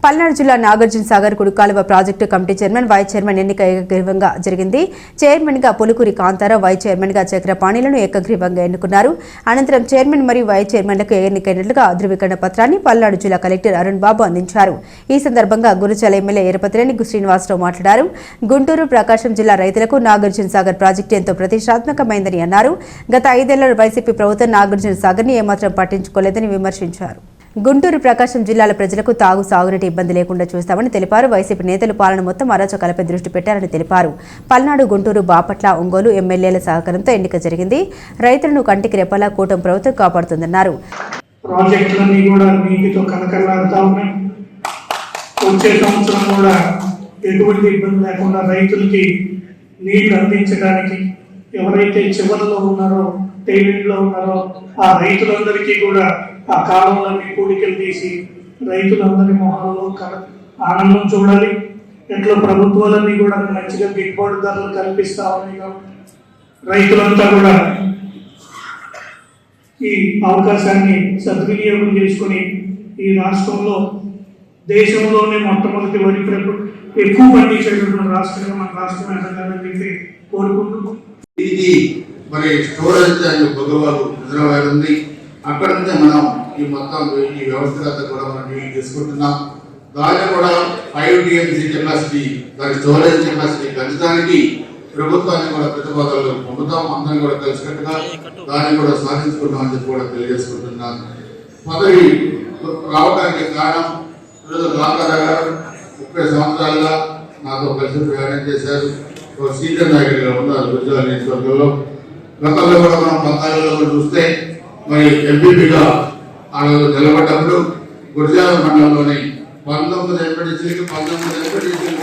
పల్నాడు జిల్లా నాగార్జున సాగర్ కుడికాలువ project committee chairman vice chairman ఎన్నిక ఏకగ్రీవంగా జరిగింది. చైర్మన్ గా పులుకూరి కాంతారావు, వైస్ చైర్మన్ గా చక్రపాణిలను ఏకగ్రీవంగా ఎన్నుకున్నారు. అనంతరం చైర్మన్ మరియు వైస్ చైర్మన్లకు ఎన్నికైనట్లుగా ధృవీకరణ పత్రాన్ని పల్నాడు జిల్లా కలెక్టర్ అరుణ్ బాబు అందించారు. ఈ సందర్భంగా గురుచల ఎమ్మెల్యే ఎరపతిరేని శ్రీనివాసరావు మాట్లాడారు. గుంటూరు, ప్రకాశం జిల్లా రైతులకు నాగార్జున సాగర్ ప్రాజెక్టు ఎంతో ప్రతిష్టాత్మకమైందని అన్నారు. గత 5 ఏళ్ల వైసీపీ ప్రభుత్వం నాగార్జున సాగర్ ని ఏమాత్రం పట్టించుకోలేదని విమర్శించారు. గుంటూరు, ప్రకాశం జిల్లాల ప్రజలకు సాగునీటి ఇబ్బంది లేకుండా చూస్తామని తెలిపారు. వైసీపీ నేతలు పాలన మొత్తం అరాచకాలపై దృష్టి పెట్టారని తెలిపారు. పల్నాడు, గుంటూరు, బాపట్ల, ఒంగోలు ఎమ్మెల్యేల సహకారంతో ఎన్నిక జరిగింది. రైతులను కంటికి రెప్పలా కూటమి ప్రభుత్వం కాపాడుతుందన్నారు. ప్రాజెక్టులన్నీ కూడా నీటితో కలకలాడుతూ ఉన్నాయి. వచ్చే సంవత్సరం కూడా ఎటువంటి ఇబ్బంది లేకుండా రైతులకి నీళ్లు అందించడానికి ఎవరైతే చివరిలో ఉన్నారో, టైలెంట్లో ఉన్నారో ఆ రైతులందరికీ కూడా ఆ కాలంలోని కూడికలు తీసి రైతులందరి మొహాల్లో ఆనందం చూడాలి. ఎట్లా ప్రభుత్వాలన్నీ కూడా మంచిగా గిట్టుబాటు ధరలు కల్పిస్తా ఉన్నాయి. రైతులంతా కూడా ఈ అవకాశాన్ని సద్వినియోగం చేసుకుని ఈ రాష్ట్రంలో దేశంలోనే మొట్టమొదటి వరి ఎక్కువ పండించేటటువంటి రాష్ట్రంగా మన రాష్ట్రం ఎదగాలని చెప్పి కోరుకుంటున్నాం. ఇది మరి స్టోరేజ్ హైదరాబాద్ ఉంది. అక్కడ నుంచే మనం ఈ మొత్తం ఈ వ్యవస్థ కూడా మనం యూజ్ చేసుకుంటున్నాం. దాన్ని కూడా 5 TMC కెపాసిటీ, దాని స్టోరేజ్ కెపాసిటీ పెంచడానికి ప్రభుత్వాన్ని కూడా ప్రతిపాదనలు పంపుతాం. అందరం కూడా కలిసికట్టుగా దాన్ని కూడా సాధించుకుంటామని చెప్పి కూడా తెలియజేసుకుంటున్నాను. పదవి రావడానికి కారణం రామారావు గారు 30 సంవత్సరాలుగా నాతో కలిసి ప్రయాణం చేశారు. సీనియర్ నాయకుడిగా ఉన్నారు గుజరాత్ నియోజకవర్గంలో. గతంలో కూడా మనం 14లో చూస్తే మరి ఎంపీపీగా నిలబడ్డప్పుడు గుజరాత్ మండలంలోని 19 ఎంపీటీసీలకు 19 ఎంపీటీసీలు